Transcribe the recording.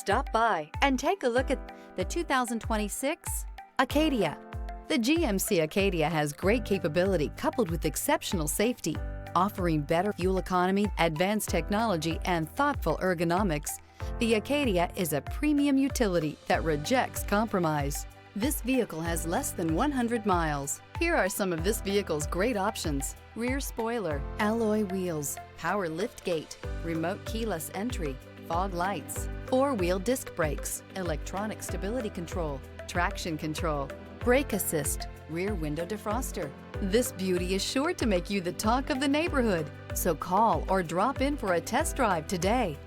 Stop by and take a look at the 2026 Acadia. The GMC Acadia has great capability coupled with exceptional safety, offering better fuel economy, advanced technology, and thoughtful ergonomics. The Acadia is a premium utility that rejects compromise. This vehicle has less than 100 miles. Here are some of this vehicle's great options: rear spoiler, alloy wheels, power liftgate, remote keyless entry, fog lights, four-wheel disc brakes, electronic stability control, traction control, brake assist, rear window defroster. This beauty is sure to make you the talk of the neighborhood. So call or drop in for a test drive today.